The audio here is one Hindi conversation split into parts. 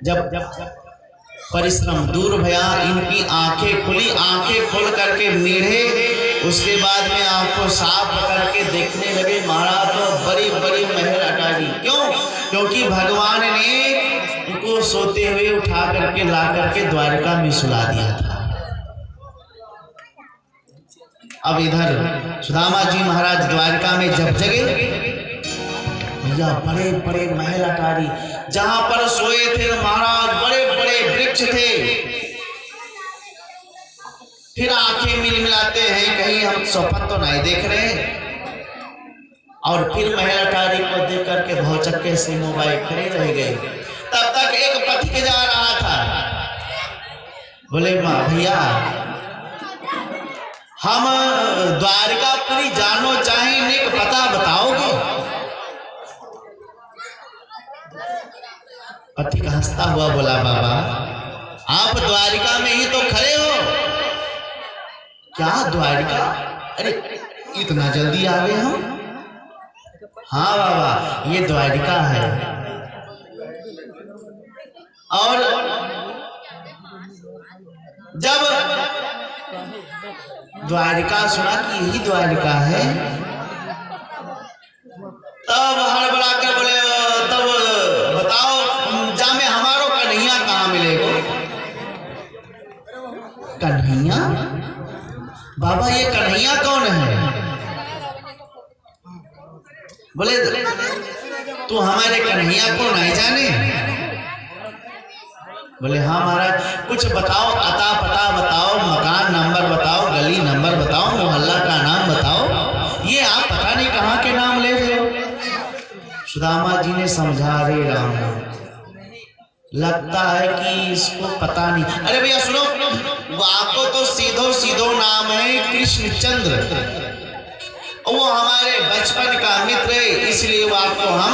जब परिश्रम दूर भया, इनकी आंखें खुली, आंखें खोल करके मीढ़े, उसके बाद में आंखों साफ करके देखने लगे महाराज तो बड़ी बड़ी महल अटारी। क्यों? क्योंकि भगवान ने उनको सोते हुए उठा करके ला करके द्वारिका में सुला दिया था। अब इधर सुदामा जी महाराज द्वारिका में जब जगे, भैया बड़े बड़े महल अटारी, जहां पर सोए थे महाराज बड़े बड़े वृक्ष थे। फिर आंखें मिलमिलाते हैं, कहीं हम स्वप्न तो नहीं देख रहे हैं। और फिर महल अटारी को देख करके भौचक्के से मोबाइल खड़े रह गए। तब तक एक पथिक जा रहा था, बोले माँ भैया हम द्वारिकापुरी जानो चाहे, नेक पता बताओगे? पथिक हंसता हुआ बोला बाबा आप द्वारिका में ही तो खड़े हो। क्या द्वारिका? अरे इतना जल्दी आ गए हम? हाँ बाबा ये द्वारिका है। और जब द्वारिका सुना कि यही द्वारिका है, तब हड़बड़ा कर बोले तब बताओ जामे हमारो कन्हैया कहाँ मिलेगा? कन्हैया? बाबा ये कन्हैया कौन है? बोले तू हमारे कन्हैया को नहीं जाने? बोले हाँ महाराज कुछ बताओ, अता पता बताओ, मकान नंबर बताओ, गली नंबर बताओ, मोहल्ला का नाम बताओ। ये आप पता नहीं कहाँ के नाम ले रहे हो? सुदामा जी ने समझा, रे राम लगता है कि इसको पता नहीं। अरे भैया सुनो, आपको तो सीधो सीधो नाम है कृष्णचंद्र, वो हमारे बचपन का मित्र है, इसलिए वो आपको हम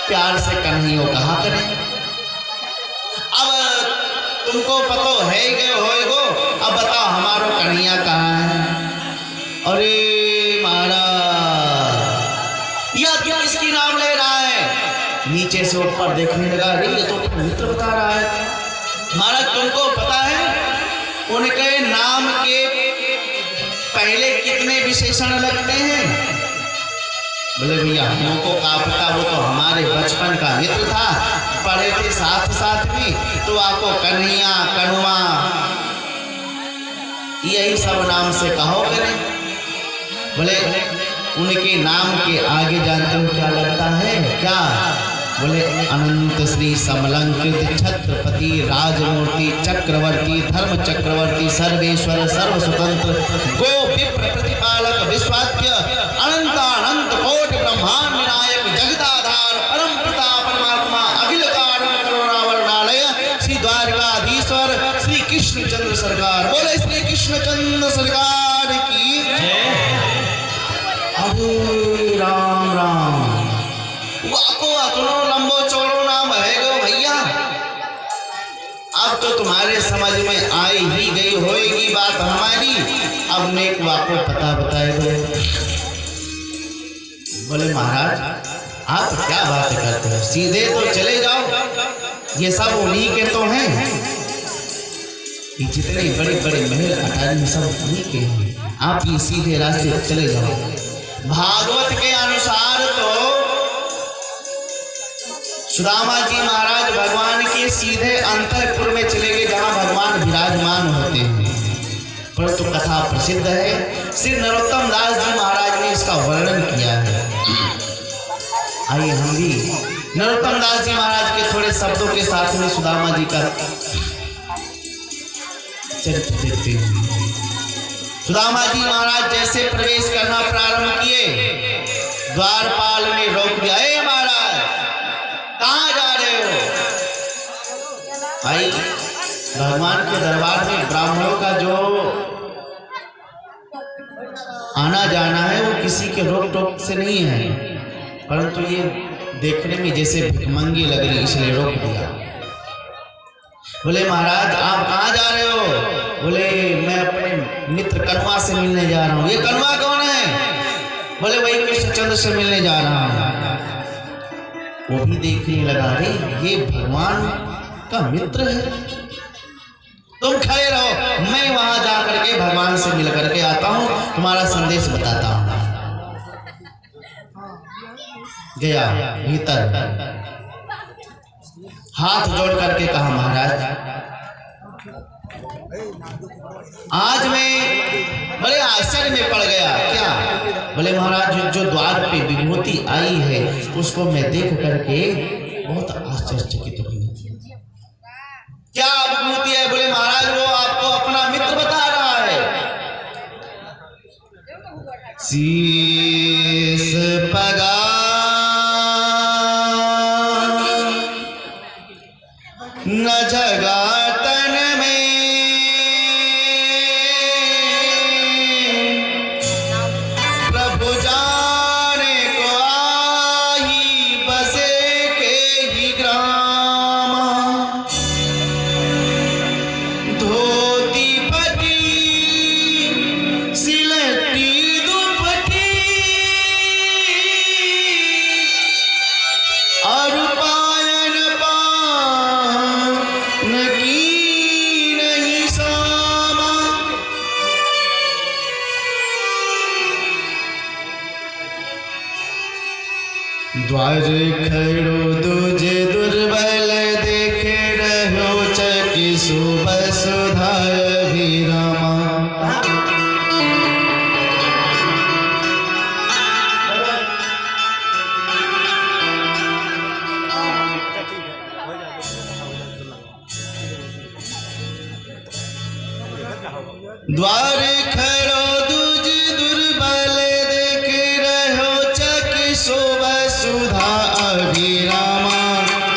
प्यार से कन्हैया कहा करें। अब तुमको पतो है गए होएगो, अब बताओ हमारो कन्हैया कहाँ है? अरे महाराज यह किसकी नाम ले रहा है? नीचे से ऊपर देखने लगा, अरे ये तो मित्र बता रहा है। महाराज तुमको पता है उनके नाम के पहले कितने विशेषण लगते हैं? बोले भैया हमको क्या पता, वो तो हमारे बचपन का मित्र था, पढ़े थे साथ साथ में, तो आपको कन्हैया कनुआ यही सब नाम से कहो करें। बोले उनके नाम के आगे जानते हो क्या लगता है? क्या? बोले अनंत श्री समलंकृत छत्रपति राजमूर्ति चक्रवर्ती धर्म चक्रवर्ती सर्वेश्वर सर्व स्वतंत्र गो विप्र प्रतिपालक विश्वाद्य अनंत अनंत कोटि ब्रह्मांड विनायक जगदाधार परम पिता परमात्मा अखिल कारण करुणावरणालय श्री द्वारकाधीश्वर श्री कृष्णचंद्र सरकार। बोले श्री कृष्णचंद्र सरकार की जय। हरे राम राम। वाको अतनो लंबो चौड़ो नाम है गो भैया, अब तो तुम्हारे समझ में आई ही गई होएगी बात हमारी। अब नेक वाको पता बताए दो। बोले महाराज आप क्या बात करते हो, सीधे तो चले जाओ, ये सब उन्हीं के तो हैं, ये जितने बड़े बड़े महल अटारी सब उन्हीं के हैं, आप ये सीधे रास्ते चले जाओ। भागवत के अनुसार तो सुदामा जी महाराज भगवान के सीधे अंतःपुर में चले गए जहां भगवान विराजमान होते हैं, परंतु कथा प्रसिद्ध है, श्री नरोत्तम दास जी महाराज ने इसका वर्णन किया है। आइए हम भी नरोत्तम दास जी महाराज के थोड़े शब्दों के साथ में सुदामा जी का चरित्र देखते हैं। सुदामा जी महाराज जैसे प्रवेश करना प्रारंभ किए, द्वारपाल ने रोक दिया, ए महाराज कहाँ जा रहे हो? भाई भगवान के दरबार में ब्राह्मणों का जो आना जाना है वो किसी के रोक टोक से नहीं है, परंतु ये देखने में जैसे भिखमंगी लग रही इसलिए रोक दिया। बोले महाराज आप कहाँ जा रहे हो? बोले मैं अपने मित्र कनुआ से मिलने जा रहा हूँ। ये कनुआ कौन है? बोले वही कृष्णचंद्र से मिलने जा रहा हूँ। वो भी देखने लगा, अरे ये भगवान का मित्र है। तुम खड़े रहो, मैं वहां जाकर के भगवान से मिल करके आता हूं, तुम्हारा संदेश बताता हूं। गया भीतर, हाथ जोड़ करके कहा, महाराज आज मैं बड़े आश्चर्य में पड़ गया। क्या? बोले महाराज जो द्वार पे विभूति आई है उसको मैं देख करके बहुत आश्चर्यचकित हुई। क्या विभूति है? बोले महाराज वो आपको अपना मित्र बता रहा है। शीस पगा न जगा तन में, प्रभु जाने को आही बसे के ही ग्राम। धोती फटी सिलटी दुपटी और पायन पान की नहीं सामा। द्वार खड़ो दूजे दुर्बल देखे रहो चकी सुबह सुधार भी रामा। द्वार खड़ो दूजे दुर्बल देख रहो चकी सुबह सुधा अभिरामा।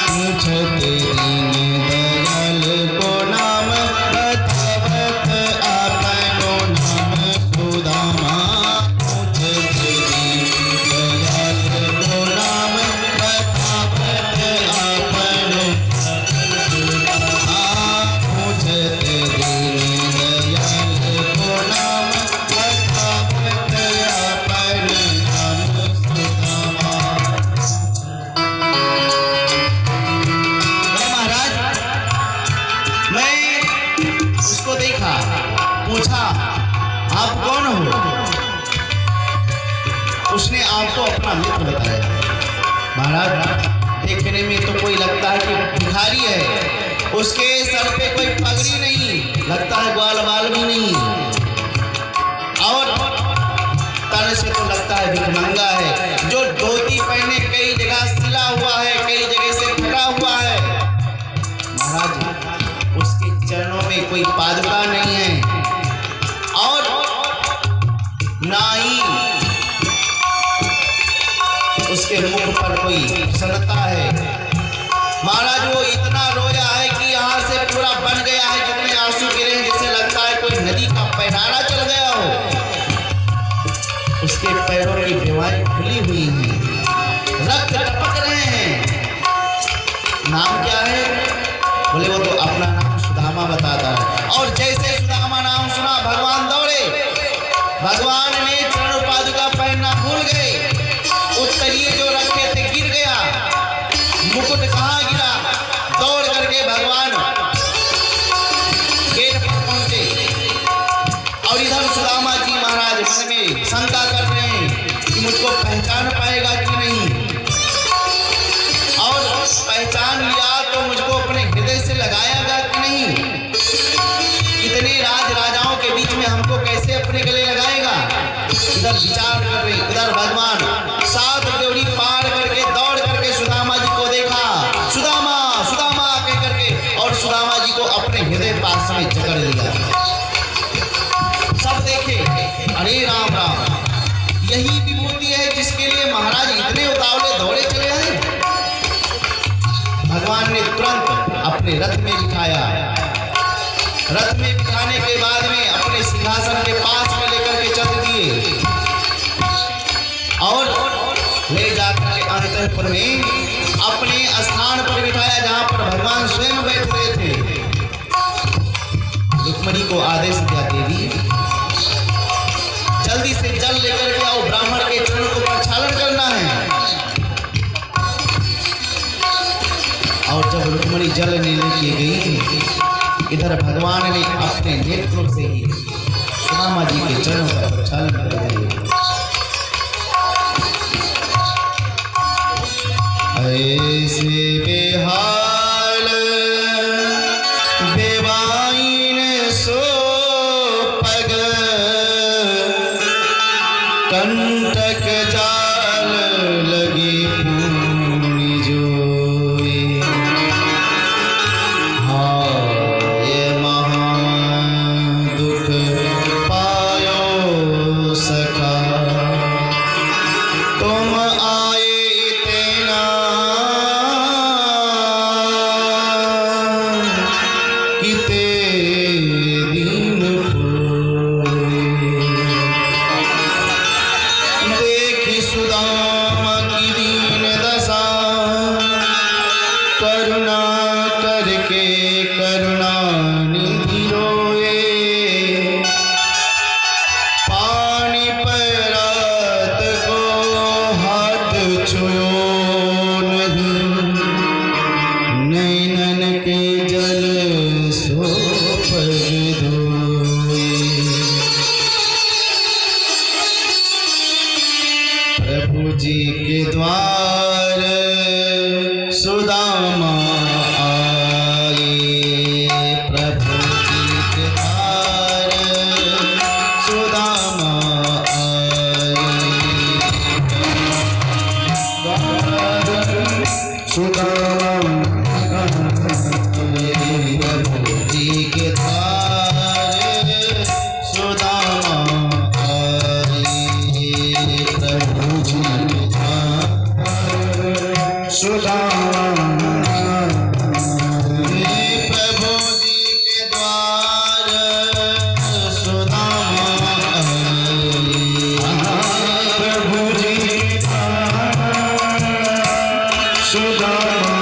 पूछत दीन दयाल को नाम बतावत आपनो नाम सुदामा। पूछत दीन दयाल को नाम बतावत आपनो सुदामा। पूछत दीन दयाल को नाम बतावत आपनो नाम सुदामा। महाराज मैं उसको देखा, पूछा आप कौन हो? उसने आपको अपना मित्र बताया। महाराज देखने में तो कोई लगता है कि भिखारी है, उसके सर पे कोई पगड़ी नहीं, लगता है ग्वाल बाल भी नहीं, और तन से तो लगता है भिखमंगा है। जो धोती पहने कई जगह सिला हुआ है, कई जगह से फटा हुआ है। महाराज उसके चरणों में कोई पादुका नहीं है और ना ही उसके मुख पर कोई प्रसन्नता है। महाराज वो इतना रोया है कि यहाँ से पूरा बन गया है, जितने आंसू गिरे हैं जैसे लगता है कोई नदी का पहनारा चल गया हो। उसके पैरों की भुजाएं खुली हुई हैं, रक्त टपक रहे हैं। नाम क्या है? बोले वो तो अपना नाम सुदामा बताता है। और जैसे सुदामा नाम सुना भगवान दौड़े, भगवान ने चरण पादुका पहनना भूल गए। उत्तरीय जो रखे थे गिर गया, मुकुट कहाँ गिरा? दौड़ करके भगवान गेट पर पहुंचे और इधर सुदामा जी महाराज मन में शंका कर रहे हैं कि मुझको पहचान पाएगा कि नहीं, और पहचान लिया तो मुझको अपने हृदय से लगाएगा कि नहीं। इतने राज राजाओं के बीच में हमको कैसे अपने गले लगाएगा? इधर विचार कर रहे, इधर भगवान 7 देवरी पार करके दौड़ करके सुदामा जी को देखा। सुदामा सुदामा कह करके और सुदामा जी को अपने हृदय पास में जकड़ लिया। सब देखे, अरे राम राम, यही विभूति है जिसके लिए महाराज इतने उतावले दौड़े चले आए। भगवान ने तुरंत अपने रथ में बिठाया। रथ में बिठाने के बाद में अपने सिंहासन के पास में लेकर के चल दिए और ले जाकर के अंतःपुर में अपने स्थान पर बिठाया जहां पर भगवान स्वयं बैठ रहे थे। रुक्मिणी को आदेश दिया, देवी जल्दी से जल लेकर के आओ, ब्राह्मण के चरणों को प्रक्षालन करना है। और जब जब रुक्मिणी जल लेने के गई, इधर भगवान ने अपने नेत्रों से ही सुदामा जी के चरणों का प्रक्षालन कर दिया। ऐसे बेहाल बेवाइन सो पग कंटक जाल लगी पूरी जोए। हाय महा दुख पायो सखा, तुम आए तेना किते दीन देखी सुदामा की दीन दशा, करुणा करके करुणा निधि रोए। पानी परात को हाथ छुयो नहीं, नैनन के जल सो पग धोए। प्रभु जी के द्वार सुदामा आए, प्रभु जी के द्वार सुदामा आए। सुदामा प्रभु जी के द्वार सुदामा आए, प्रभु जी के द्वार सुदामा आए, प्रभु जी के द्वार सुदामा आए, प्रभु जी के द्वार सुदामा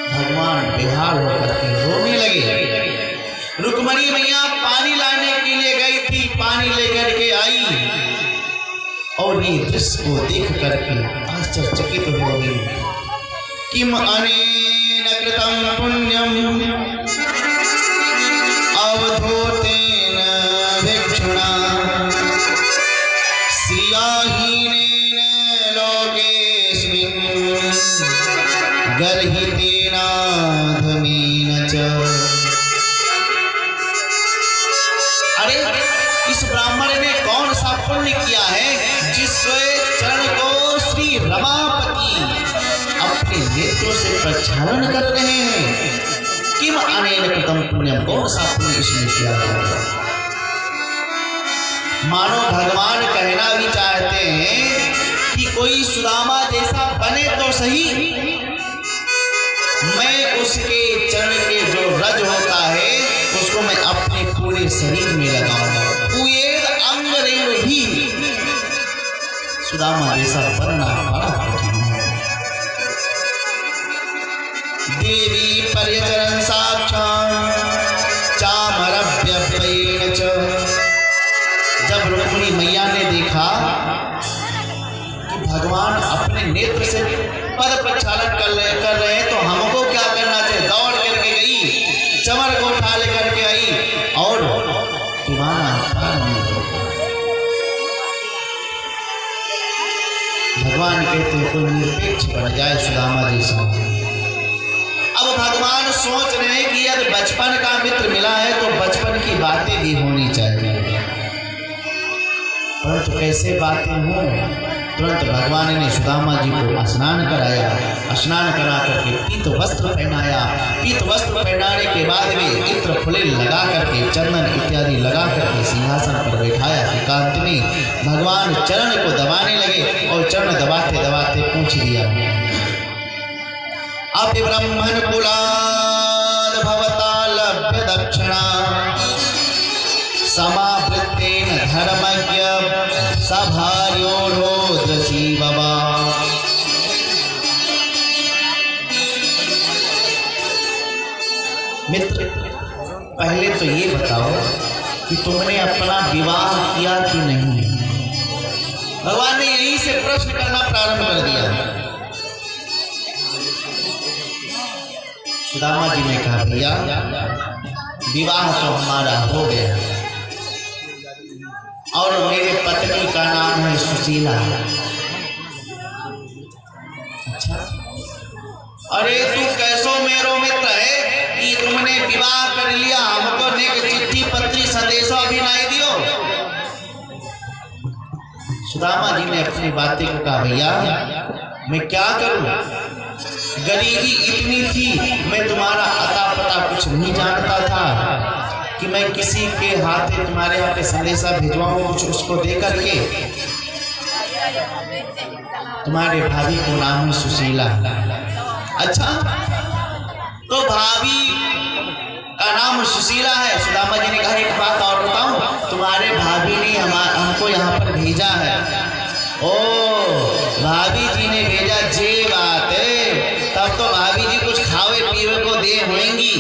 भगवान बेहाल होकर के रोने लगे। रुक्मणी मैया पानी लाने के लिए गई थी, पानी लेकर के आई और ये दृश्य को देख करके आश्चर्यचकित हो गई। किम अनेन कृतं पुण्यम अवधूतेन भिक्षुणा श्रियाहीनेन लोकेस्मिन् गर्हितेन धमेन च। अरे इस ब्राह्मण ने कौन सा पुण्य किया है जिसके चरण को श्री रमापति अपने नेत्रों से प्रक्षालन कर रहे हैं। किम अनेन कृतं पुण्यम, कौन सा पुण्य इसने किया है। मानो भगवान कहना भी चाहते हैं कि कोई सुदामा जैसा बने तो सही, मैं उसके चरण के जो रज होता है उसको मैं अपने पूरे शरीर में लगाऊंगा। उयेद अंग रेव ही सुदामा जैसा बनना बड़ा कठिन है। देवी पर्यचरण साक्षात् चामरव्यपेन च। जब रुक्मिणी मैया ने देखा कि भगवान अपने नेत्र से पद प्रक्षालन कर रहे हैं तो हमको क्या करना चाहिए, दौड़ करके गई, चमर को उठा लेकर के आई और भगवान कहते हैं कोई निरपेक्ष बन जाए सुदामा जैसा। अब भगवान सोच रहे हैं कि यदि बचपन का मित्र मिला है तो बचपन की बातें भी होनी चाहिए, परंतु कैसे बातें हों। तुरंत भगवान ने सुदामा जी को स्नान कराया, स्नान करा करके पीत वस्त्र पहनाया। पीत वस्त्र पहनाने के बाद में इत्र फुलेल लगा करके, चंदन इत्यादि लगा करके सिंहासन पर बैठाया। एकांत में भगवान चरण को दबाने लगे और चरण दबाते दबाते पूछ दिया, अपि ब्रह्मण कुलाद भवता लभ्य दक्षिणा समावृत्तेन धर्मज्ञ सभार्यो रोद्रसी बाबा। मित्र, पहले तो ये बताओ कि तुमने अपना विवाह किया कि नहीं। भगवान ने यहीं से प्रश्न करना प्रारंभ कर दिया। सुदामा जी ने कहा, भैया विवाह तो हमारा हो गया और मेरे पत्नी का नाम है सुशीला। अच्छा, अरे तू कैसो मेरो मित्र है कि तुमने विवाह कर लिया, हमको नेक चिट्ठी पत्री संदेशा भी नहीं दियो। सुदामा जी ने अपनी बातें को कहा, भैया मैं क्या करूं, गरीबी इतनी थी, मैं तुम्हारा अता पता कुछ नहीं जानता था कि मैं किसी के हाथे तुम्हारे यहाँ पे संदेशा भिजवाऊं, कुछ उसको दे करके। तुम्हारे भाभी को नाम है सुशीला। अच्छा, तो भाभी का नाम सुशीला है। सुदामा जी ने कहा, एक बात और बताऊं, तुम्हारे भाभी ने हमको यहाँ पर भेजा है। ओ, भाभी जी ने भेजा, जे बात है, तब तो भाभी जी कुछ खावे पीवे को दे होंगी।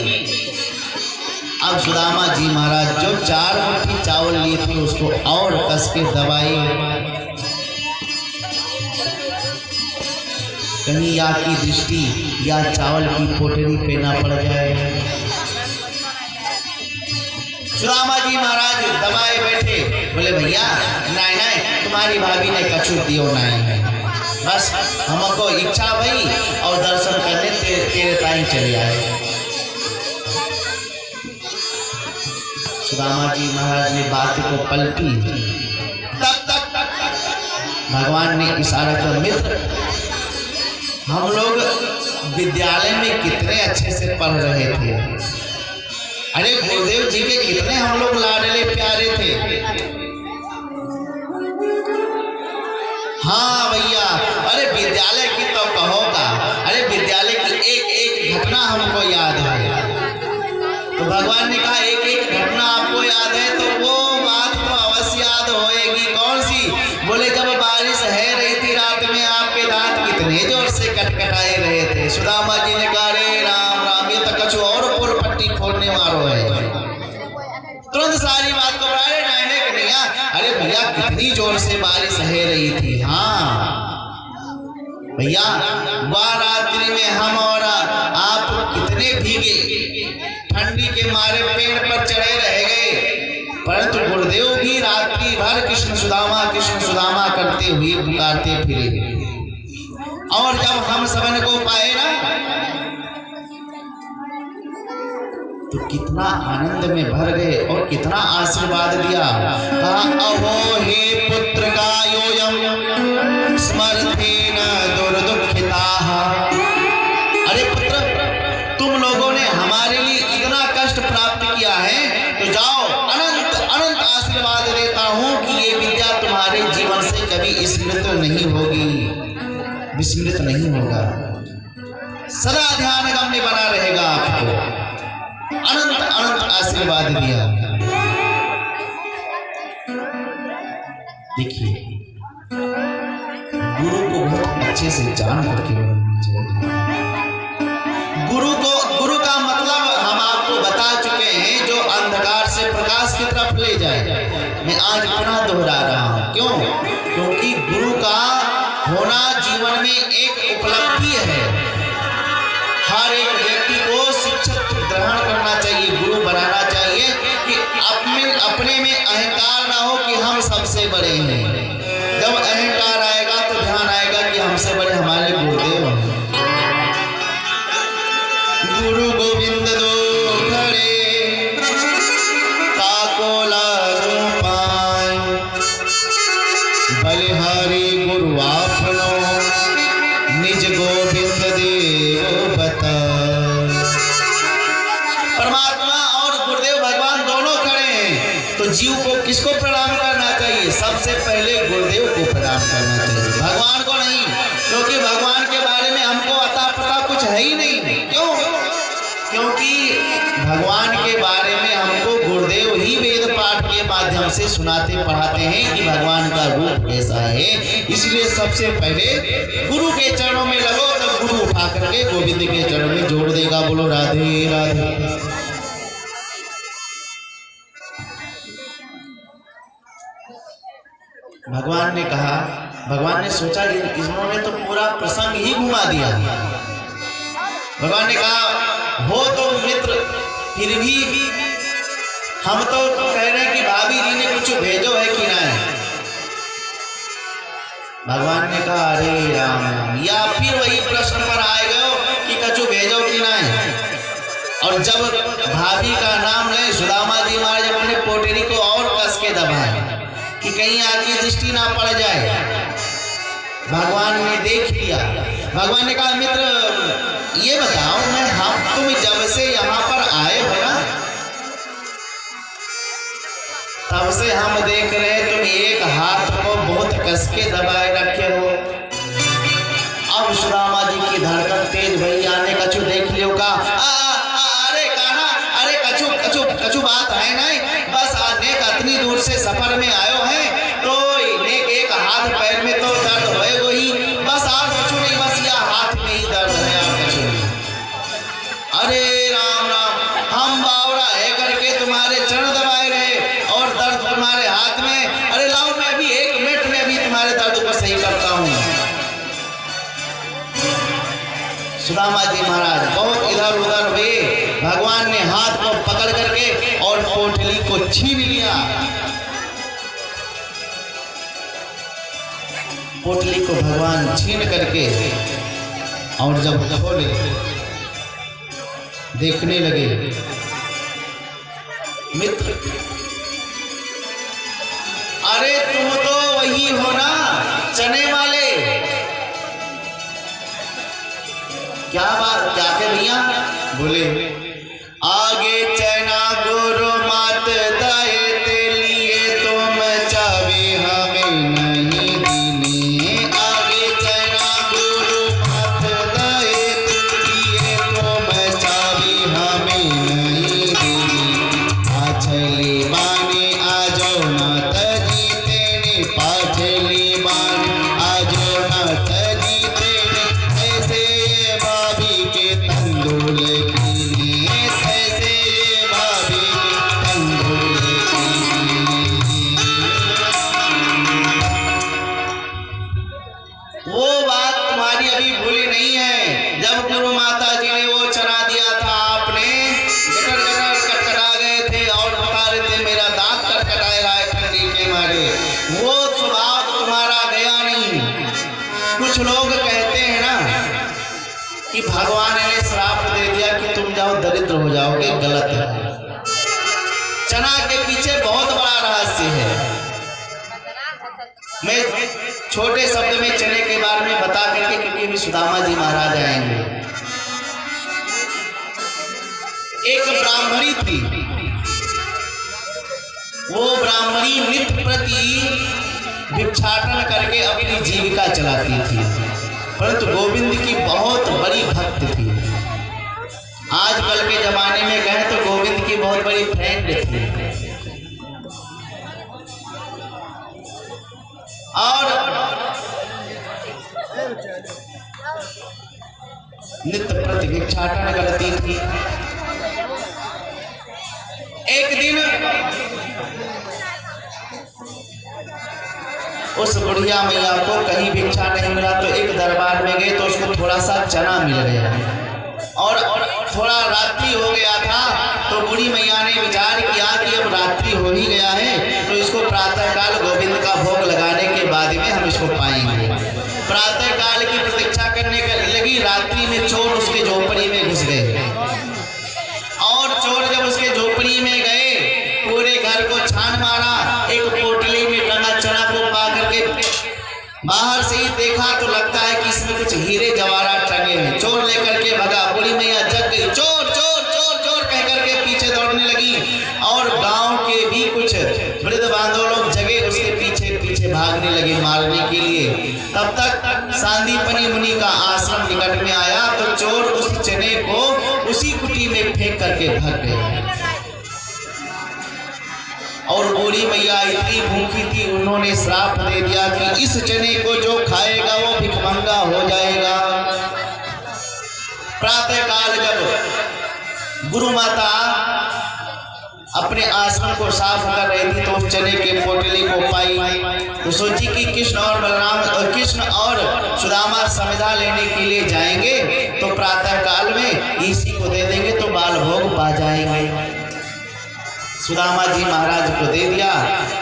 अब सुदामा जी महाराज जो 4 मुट्ठी चावल लिए थे उसको और कस के दबाई, कहीं या की दृष्टि या चावल की पोटली पे ना पड़ जाए। सुदामा जी महाराज दबाए बैठे, बोले भैया नहीं नहीं, तुम्हारी भाभी ने कछु दियो नहीं, बस हमको इच्छा भई और दर्शन करने तेरे ताई चले आए। सुदामा जी महाराज ने बात को पलटी। तब तक भगवान ने इशारा कर, मित्र हम लोग विद्यालय में कितने अच्छे से पढ़ रहे थे, अरे गुरुदेव जी के कितने हम लोग लाडले प्यारे थे। हाँ भैया, अरे विद्यालय की तो कहोगा, अरे विद्यालय की एक एक घटना हमको याद है। तो भगवान ने कहा, एक एक घटना आपको याद है तो वो बात तो अवश्य याद होएगी। कौन सी? बोले जब बारिश है रही थी रात में, आपके दांत कितने जोर से कटकटाए रहे थे। सुदामा जी ने कहा, रे राम राम, ये तो कछु और पुर पट्टी फोड़ने वालों है। तुरंत सारी बात को नायने के नहीं, अरे भैया कितनी जोर से बारिश है रही थी। हाँ भैया, वह रात्रि में हम और आप कितने भीगे, ठंडी के मारे पेड़ पर चढ़े रह गए, परंतु गुरुदेव भी रात्रि भर कृष्ण सुदामा करते हुए पुकारते फिरे। और जब हम सबन को पाए ना, तो कितना आनंद में भर गए और कितना आशीर्वाद दिया। कहा, अहो हे पुत्र गायोयम स्मर्थेन दुर्दुखिताः। अरे पुत्र, तुम लोगों ने हमारे लिए इतना कष्ट प्राप्त किया है, तो जाओ, अनंत अनंत आशीर्वाद देता हूँ कि ये विद्या तुम्हारे जीवन से कभी स्मृत नहीं होगी, विस्मृत नहीं होगा, सदा ध्यान गम्य बना रहेगा आपको। अनंत अनंत आशीर्वाद दिया। देखिए, गुरु को बहुत अच्छे से जान करके बोलना चाहिए। गुरु का मतलब हम आपको बता चुके हैं, जो अंधकार से प्रकाश की तरफ ले जाए। मैं आज पुनः दोहरा रहा हूँ, क्यों? क्योंकि गुरु का होना जीवन में एक उपलब्धि है। हर एक व्यक्ति को शिक्षक ग्रहण करना चाहिए, गुरु बनाना चाहिए कि अपने में अहंकार ना हो कि हम सबसे बड़े हैं। जब अहंकार आएगा तो ध्यान आएगा कि हमसे बड़े हमारे गुरुदेव हैं। गुरु गोविंद दो खड़े, काको लाडो पाए, सबसे पहले गुरुदेव को प्रणाम करना चाहिए, भगवान को नहीं, क्योंकि भगवान के बारे में हमको अता पता कुछ है ही नहीं। क्यों? क्योंकि भगवान के बारे में हमको गुरुदेव ही वेद पाठ के माध्यम से सुनाते पढ़ाते हैं कि भगवान का रूप कैसा है। इसलिए सबसे पहले गुरु के चरणों में लगो, तब गुरु उठा करके गोविंद के चरणों में जोड़ देगा। बोलो राधे राधे। भगवान ने कहा, भगवान ने सोचा कि इन्होंने तो पूरा प्रसंग ही घुमा दिया। भगवान ने कहा, हो तो मित्र, फिर भी हम तो कह रहे हैं कि भाभी जी ने कुछ भेजो है कि नहीं। भगवान ने कहा, अरे राम राम, या फिर वही प्रश्न पर आए गए कि कछु भेजो कि नहीं। और जब भाभी का नाम ले, सुदामा जी महाराज अपने पोटरी को और कस के दबाए कि कहीं आगे दृष्टि ना पड़ जाए। भगवान ने देख लिया। भगवान ने कहा, मित्र ये बताओ, तुम जब से यहाँ पर आए हो ना, तब से हम देख रहे हैं तुम एक हाथ को बहुत कस के दबाए रखे हो। अब सुदामा जी की धड़कन तेज भई, आने कछु देख लियो का। अरे कहा, अरे कछु कछु कछु बात है नहीं, बस आने इतनी दूर से सफर में आयो है तो एक हाथ पैर में तो दर्द होएगा ही, बस और कुछ नहीं, बस यह हाथ में ही दर्द है और कुछ नहीं। अरे राम राम, हम बावड़ा है करके तुम्हारे चरण दबाए रहे और दर्द तुम्हारे हाथ में। अरे लाओ, मैं भी 1 मिनट में भी तुम्हारे दर्द को सही करता हूँ। सुदामा जी महाराज बहुत इधर उधर हुए। भगवान ने हाथ को पकड़ करके और पोटली को छीन लिया। पोटली को भगवान छीन करके और जब खोले, देखने लगे, मित्र अरे तुम तो वही हो ना, चने वाले। क्या बात, क्या के भैया? बोले, आगे चना गुरु मात दाए ते लिए तुम चावे हमें नहीं दीने। आगे चना गुरु मात दाए ते लिए तुम चावे हमें नहीं दीने। पाछली बाने आजो न तजी तेने, पाछली बाने आजो न तजी तेने। ऐसे ये भाभी के तंदूर कि भगवान ने श्राप दे दिया कि तुम जाओ दरिद्र हो जाओगे, गलत है। चना के पीछे बहुत बड़ा रहस्य है। मैं छोटे शब्द में चने के बारे में बता करके, क्योंकि अभी सुदामा जी महाराज आएंगे। एक ब्राह्मणी थी, वो ब्राह्मणी नित्य प्रति भिक्षाटन करके अपनी जीविका चलाती थी, परंतु गोविंद की बहुत बड़ी भक्त थी। आजकल के जमाने में कहें तो गोविंद की बहुत बड़ी फ्रेंड थी। और नित्य प्रति भिक्षाटन करती थी। एक दिन उस बुढ़िया मैया को कहीं भिक्षा नहीं मिला तो एक दरबार में गए तो उसको थोड़ा सा चना मिल गया और थोड़ा रात्रि हो गया था। तो बूढ़ी मैया ने विचार किया कि अब रात्रि हो ही गया है तो इसको प्रातःकाल गोविंद का भोग लगाने के बाद में हम इसको पाएंगे। प्रातःकाल की प्रतीक्षा करने लगी। रात्रि में चोर उसके झोपड़ी में घुस गए और चोर जब उसके झोपड़ी में गए पूरे घर को छान मारा। एक पोटली में टंगा चना को पा करके बाहर से ही देखा तो लगता है कि इसमें कुछ हीरे जवाहरात टंगे हैं। चोर लेकर के भगा। बूढ़ी मैया जग गई, चोर चोर चोर चोर कह करके पीछे दौड़ने लगी और गांव के भी कुछ वृद्ध बांधव लोग जगे उसके पीछे फेंक करके भाग गए। और बूढ़ी मैया इतनी भूखी थी, उन्होंने श्राप दे दिया कि इस चने को जो खाएगा वो भिखमंगा हो जाएगा। प्रातः काल जब गुरु माता अपने आश्रम को साफ कर रही थी तो उस चने के पोटली को पाई तो सोची कि कृष्ण और बलराम और कृष्ण और सुदामा संविदा लेने के लिए जाएंगे तो प्रातः काल में इसी को दे देंगे तो बाल भोग पा जाएंगे। सुदामा जी महाराज को दे दिया।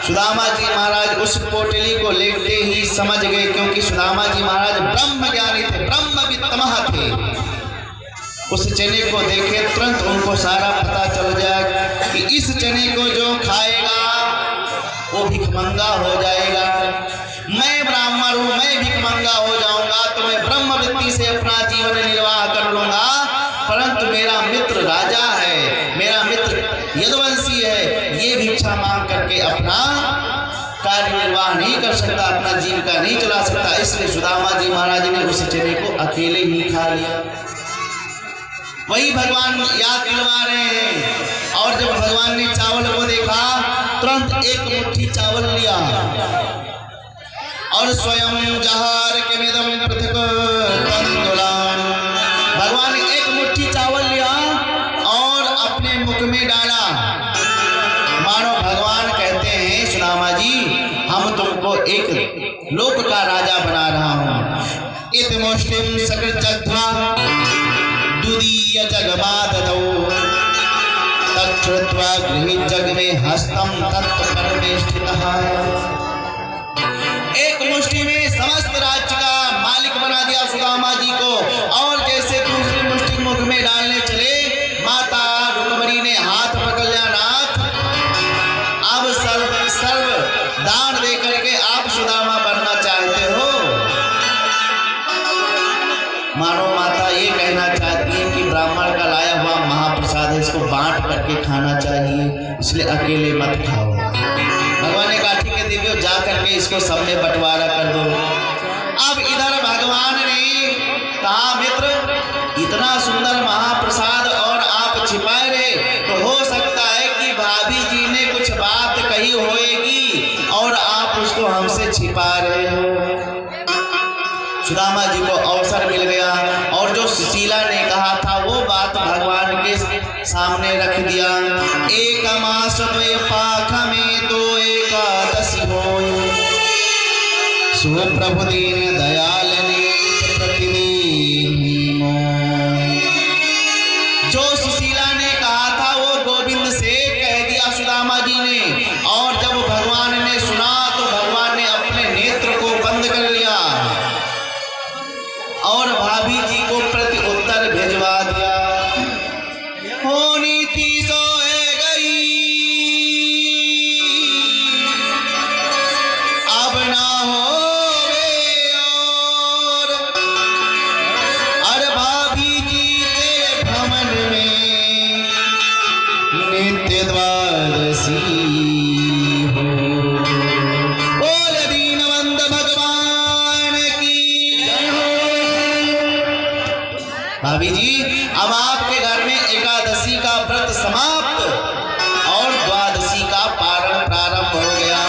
सुदामा जी महाराज उस पोटली को लेते ही समझ गए, क्योंकि सुदामा जी महाराज ब्रह्म ज्ञानी थे, ब्रह्म वित्तमह थे। उस चने को देखे तुरंत उनको सारा पता चल जाए कि इस चने को जो खाएगा वो भिखमंगा हो जाएगा। मैं ब्राह्मण हूँ, मैं भिखमंगा हो जाऊंगा तो मैं ब्रह्म वित्ती से अपना जीवन निर्वाह कर लूंगा, परंतु मेरा मित्र राजा है, मेरा मित्र यदुवंशी है, ये भिक्षा मांग करके अपना कार्य निर्वाह नहीं कर सकता, अपना जीविका नहीं चला सकता। इसलिए सुदामा जी महाराज ने उस चने को अकेले ही खा लिया। वही भगवान याद दिलवा रहे हैं। और जब भगवान ने चावल को देखा तुरंत एक मुट्ठी चावल लिया और स्वयं जहार के मिदम पृथक तंदुलान, भगवान ने एक मुट्ठी चावल लिया और अपने मुख में डाला। मानो भगवान कहते हैं सुदामा जी, हम तुमको एक लोक का राजा बना रहा हूँ। इत मुष्टिम सकृच्छ्वा दुदीय जगमाददौ तच्छ्रुत्वा गृहीत जग में हस्तम तत्व परमेष्ठितः। एक मुष्टि में समस्त राज्य का मालिक बना दिया सुदामा जी को। और जैसे दूसरी मुष्टि मुख में डालने चले, माता रुक्मणी ने हाथ पकड़ लिया, नाथ अब सर्व दान दे करके आप सुदामा बनना चाहते हो। मानो माता ये कहना चाहती है कि ब्राह्मण का लाया हुआ महाप्रसाद है, इसको बांट करके खाना चाहिए, इसलिए अकेले मत खाओ। भगवान ने कहा ठीक है देवियों, जा करके इसको सब में बंटवारा कर दो। अब इधर भगवान ने कहा मित्र इतना सुंदर महाप्रसाद और आप छिपाए रहे, तो हो सकता है कि भाभी जी ने कुछ बात कही होगी और आप उसको हमसे छिपा रहे हो। सुदामा जी को अवसर मिल गया और जो सुशीला ने कहा था वो बात भगवान के सामने रख दिया। एक मास द्वे पाख में दो एकादशी होय, सुप्रभु दीन दयाल ने प्रतिदिन मोय। जो सुशीला ने कहा था वो गोविंद से कह दिया सुदामा जी ने, और जब भगवान ने सुना तो भगवान ने अपने नेत्र को बंद कर लिया और भाभी जी को प्रति उत्तर भेजवा दिया। होनी थी सोए गई, अब ना होवे और, अरे भाभी जी तेरे भवन में नित्य द्वादशी हो। बोल दीनवंद भगवान की जय हो। भाभी जी अब आपके घर में एकादशी का व्रत समाप्त और द्वादशी का पारण प्रारंभ हो गया।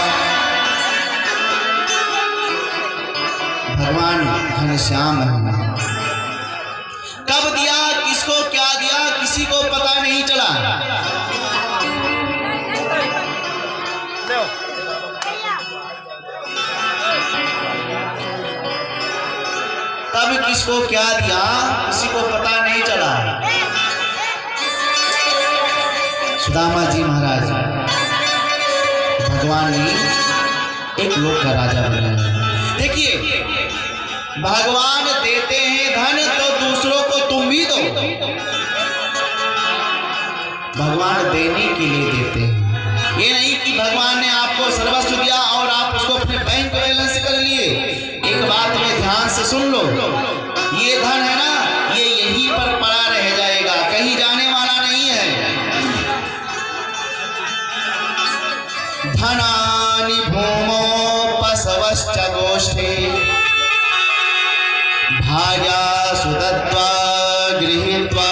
भगवान घनश्याम कब दिया, किसको क्या दिया, किसी को पता नहीं चला। तब किसको क्या दिया किसी को पता नहीं चला। सुदामा जी महाराज भगवान ने एक लोक का राजा बनाया। देखिए भगवान देते हैं धन तो दूसरों को तुम भी दो। भगवान देने के लिए देते हैं, ये नहीं कि भगवान ने आपको सर्वस्व दिया और आप उसको अपने बैंक बैलेंस कर लिए। एक बात में ध्यान से सुन लो, ये धन है ना, ये यहीं पर पड़ा रह जाएगा, कहीं जाने वाला नहीं है। धनानि भूमो पशवश्च गोष्ठे भार्या सुदत्वा गृहीत्वा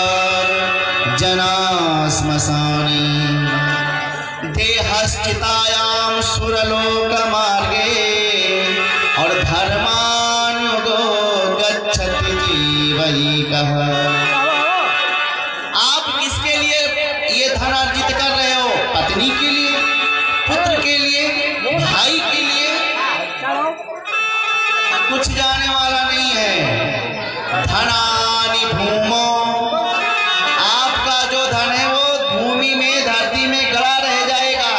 जना श्मशाने देहश्चितायां सुरलोक मार्गे और धर्मानुगो गच्छति जीवैकः। आप किसके लिए ये धन अर्जित कर रहे हो? पत्नी के लिए, पुत्र के लिए, भाई के लिए? कुछ जाने वाला नहीं है। धनानि भूमो, आपका जो धन है वो भूमि में, धरती में गड़ा रह जाएगा।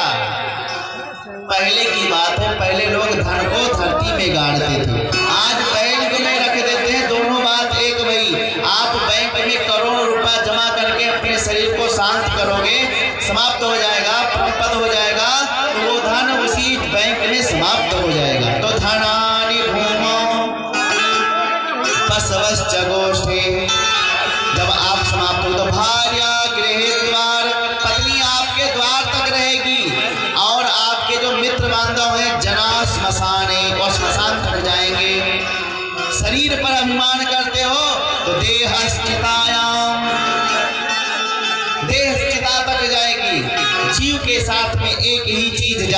पहले की बात है, पहले लोग धन को धरती में गाड़ते थे, आज बैंक में रख देते हैं। दोनों बात एक भाई। आप बैंक में करोड़ों रुपया जमा करके अपने शरीर को शांत करोगे, समाप्त हो जाएगा, परमपद हो जाएगा, तो वो धन उसी बैंक में समाप्त हो जाएगा। तो धनानि भूमो बसवश्च गोष्ठे, जब आप समाप्त हो तो भार्या गृहे द्वार, पत्नी आपके द्वार तक रहेगी और आपके जो मित्र बांधव हैं जना श्मशाने, और श्मशान तक जाएंगे। शरीर पर अभिमान करते हो तो देहश्चितायां, देह चिता तक जाएगी। जीव के साथ में एक ही चीज